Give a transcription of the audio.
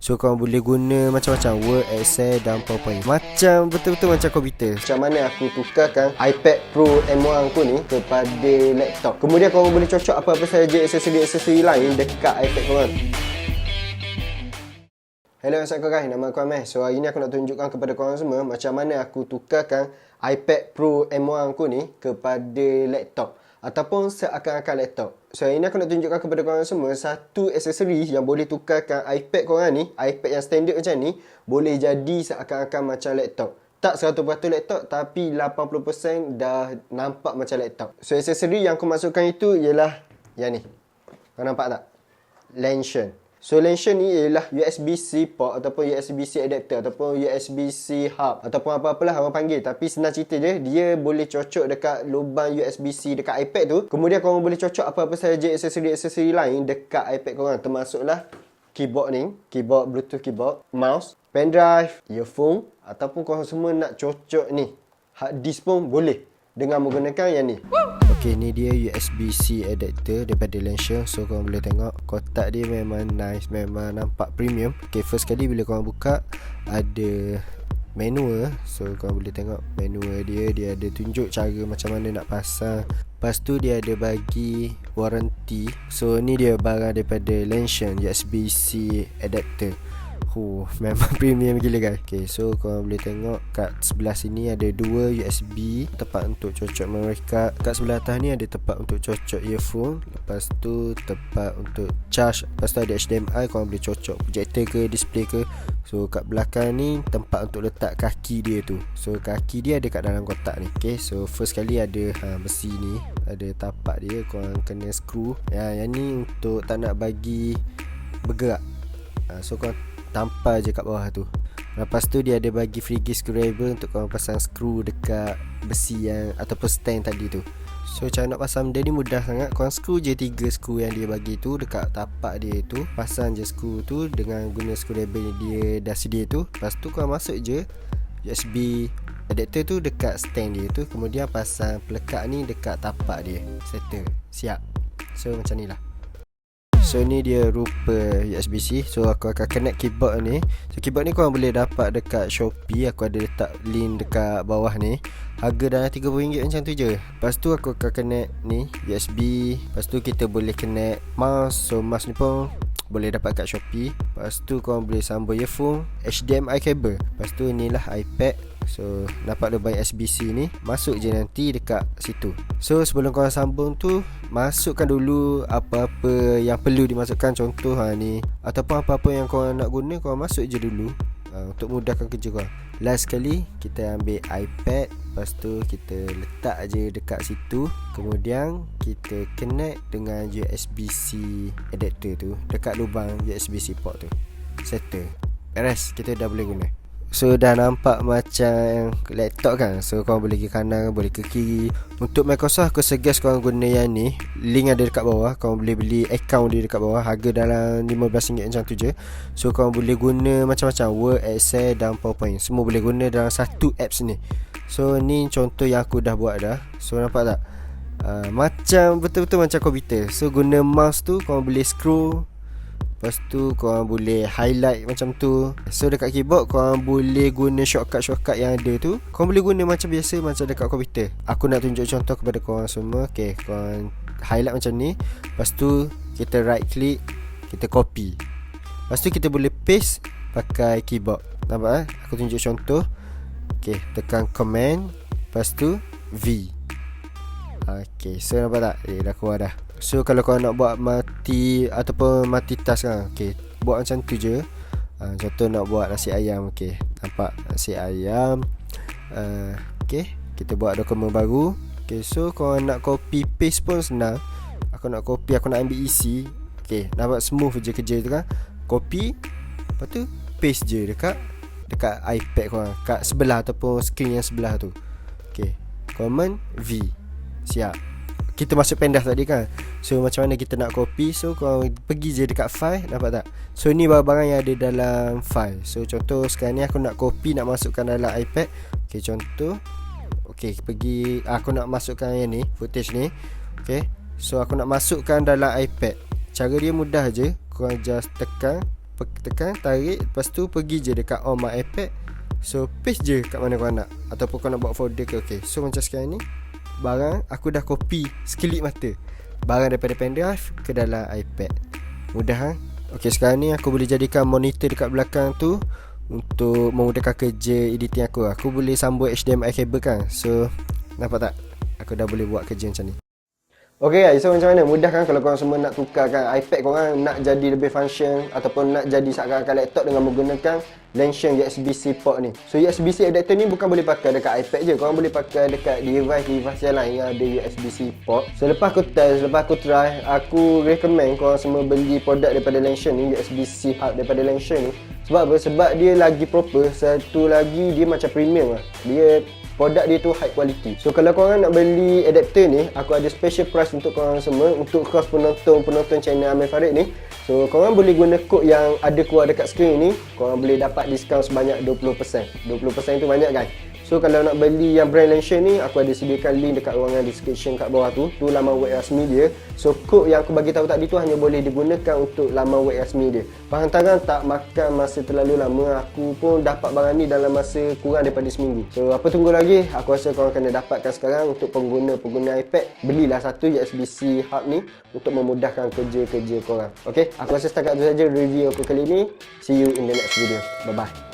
So korang boleh guna macam-macam Word, Excel dan PowerPoint. Macam betul-betul macam komputer. Macam mana aku tukarkan iPad Pro M1 aku ni kepada laptop. Kemudian korang boleh cocok apa-apa sahaja aksesori-aksesori lain dekat iPad korang. Hello, assalamualaikum guys, nama aku Amir. So hari ni aku nak tunjukkan kepada korang semua macam mana aku tukarkan iPad Pro M1 aku ni kepada laptop ataupun seakan-akan laptop. So hari ni aku nak tunjukkan kepada korang semua satu aksesori yang boleh tukarkan iPad korang ni, iPad yang standard macam ni, boleh jadi seakan-akan macam laptop. Tak 100% laptop, tapi 80% dah nampak macam laptop. So aksesori yang aku masukkan itu ialah yang ni. Kau nampak tak? LENTION. So LENTION ni ialah USB-C port ataupun USB-C adapter ataupun USB-C hub ataupun apa-apalah orang panggil. Tapi senang cerita je, dia boleh cocok dekat lubang USB-C dekat iPad tu. Kemudian korang boleh cocok apa-apa sahaja aksesori-aksesori lain dekat iPad korang. Termasuklah keyboard ni, keyboard Bluetooth keyboard, mouse, pendrive, earphone, ataupun korang semua nak cocok ni hard disk pun boleh dengan menggunakan yang ni. Okay, ni dia USB-C adapter daripada LENTION. So korang boleh tengok kotak dia memang nice, memang nampak premium. Okay, first kali bila korang buka ada manual. So korang boleh tengok manual dia. Dia ada tunjuk cara macam mana nak pasang. Lepas tu dia ada bagi warranty. So ni dia barang daripada LENTION, USB-C adapter. Memang premium gila guys. Okay, so korang boleh tengok kat sebelah sini ada dua USB, tempat untuk cocok memory card. Kat sebelah atas ni ada tempat untuk cocok earphone. Lepas tu tempat untuk charge. Lepas tu ada HDMI, korang boleh cocok projector ke, display ke. So kat belakang ni tempat untuk letak kaki dia tu. So kaki dia ada kat dalam kotak ni. Okay, so first kali ada besi ni, ada tapak dia, korang kena screw. Yang ni untuk tak nak bagi bergerak. So korang tampal je kat bawah tu. Lepas tu dia ada bagi freegate screwdriver untuk korang pasang skru dekat besi yang ataupun stand tadi tu. So cara nak pasang benda ni mudah sangat. Korang skru je 3 skru yang dia bagi tu dekat tapak dia tu. Pasang je skru tu dengan guna screwdriver yang dia dah sedia tu. Lepas tu korang masuk je USB adapter tu dekat stand dia tu. Kemudian pasang pelekat ni dekat tapak dia. Settle. Siap. So macam ni lah. So ni dia rupa USB-C. So aku akan connect keyboard ni. So keyboard ni korang boleh dapat dekat Shopee. Aku ada letak link dekat bawah ni. Harga dalam RM30 macam tu je. Lepas tu aku akan connect ni USB. Lepas tu kita boleh connect mouse. So mouse ni pun boleh dapat kat Shopee. Lepas tu korang boleh sambung earphone, HDMI cable. Lepas tu inilah iPad. So dapat lubang USB-C ni, masuk je nanti dekat situ. So sebelum korang sambung tu, masukkan dulu apa-apa yang perlu dimasukkan. Contoh ni, ataupun apa-apa yang korang nak guna, korang masuk je dulu untuk mudahkan kerja korang. Last sekali kita ambil iPad. Lepas tu kita letak je dekat situ. Kemudian kita connect dengan USB-C adapter tu dekat lubang USB-C port tu. Settle. Beres, kita dah boleh guna. So dah nampak macam laptop kan. So korang boleh ke kanan, boleh ke kiri. Untuk Microsoft aku suggest korang guna yang ni. Link ada dekat bawah. Korang boleh beli account dia dekat bawah. Harga dalam RM15 macam tu je. So korang boleh guna macam-macam Word, Excel dan PowerPoint. Semua boleh guna dalam satu apps ni. So ni contoh yang aku dah buat dah. So nampak tak? Macam betul-betul macam komputer. So guna mouse tu korang boleh scroll. Lepas tu korang boleh highlight macam tu. So dekat keyboard korang boleh guna shortcut-shortcut yang ada tu. Korang boleh guna macam biasa, macam dekat komputer. Aku nak tunjuk contoh kepada korang semua. Okay, korang highlight macam ni. Lepas tu kita right click, kita copy. Lepas tu kita boleh paste pakai keyboard. Nampak Aku tunjuk contoh. Okay, tekan command. Lepas tu V. Okay, so nampak tak? Dah keluar dah. So kalau korang nak buat mati ataupun mati task kan, okay, buat macam tu je. Contoh nak buat nasi ayam. Okay, nampak nasi ayam. Okay, kita buat dokumen baru. Okay, so korang nak copy paste pun senang. Aku nak copy, aku nak ambil isi. Okay, nampak smooth je kerja tu kan. Copy, lepas tu paste je dekat iPad korang, kat sebelah ataupun screen yang sebelah tu. Okay, command V. Siap. Kita masuk pendrive tadi kan. So macam mana kita nak copy. So korang pergi je dekat file. Nampak tak? So ni barang-barang yang ada dalam file. So contoh sekarang ni aku nak copy, nak masukkan dalam iPad. Okay, contoh. Okay, pergi, aku nak masukkan yang ni, footage ni. Okay, so aku nak masukkan dalam iPad. Cara dia mudah je. Korang just tekan tekan, tarik, lepas tu pergi je dekat on my iPad. So paste je kat mana kau nak, ataupun kau nak buat folder ke. Okay, so macam sekarang ni barang aku dah copy sekelip mata barang daripada pendrive ke dalam iPad. Mudah kan? Okay, sekarang ni aku boleh jadikan monitor dekat belakang tu untuk memudahkan kerja editing aku. Aku boleh sambung HDMI kabel kan. So nampak tak, aku dah boleh buat kerja macam ni. Okay guys, so macam mana? Mudah kan kalau korang semua nak tukarkan iPad korang, nak jadi lebih function ataupun nak jadi seakan-akan laptop dengan menggunakan LENTION USB-C port ni. So USB-C adapter ni bukan boleh pakai dekat iPad je, korang boleh pakai dekat device yang lain yang ada USB-C port. So lepas aku test, lepas aku try, aku recommend korang semua beli produk daripada LENTION ni, USB-C hub daripada LENTION ni. Sebab apa? Sebab dia lagi proper, satu lagi dia macam premium lah. Dia produk dia tu high quality. So kalau korang nak beli adapter ni, aku ada special price untuk korang semua, untuk khas penonton channel Amir Farid ni. So korang boleh guna kod yang ada keluar dekat skrin ni, korang boleh dapat diskaun sebanyak 20%. 20% tu banyak guys. So kalau nak beli yang brand LENTION ni, aku ada sediakan link dekat ruangan description kat bawah tu. Tu laman web rasmi dia. So kod yang aku bagi tahu tadi tu hanya boleh digunakan untuk laman web rasmi dia. Penghantaran tak makan masa terlalu lama. Aku pun dapat barang ni dalam masa kurang daripada seminggu. So apa tunggu lagi? Aku rasa korang kena dapatkan sekarang. Untuk pengguna iPad, belilah satu USB-C hub ni untuk memudahkan kerja-kerja korang. Okay, aku rasa setakat tu saja review aku kali ni. See you in the next video. Bye bye.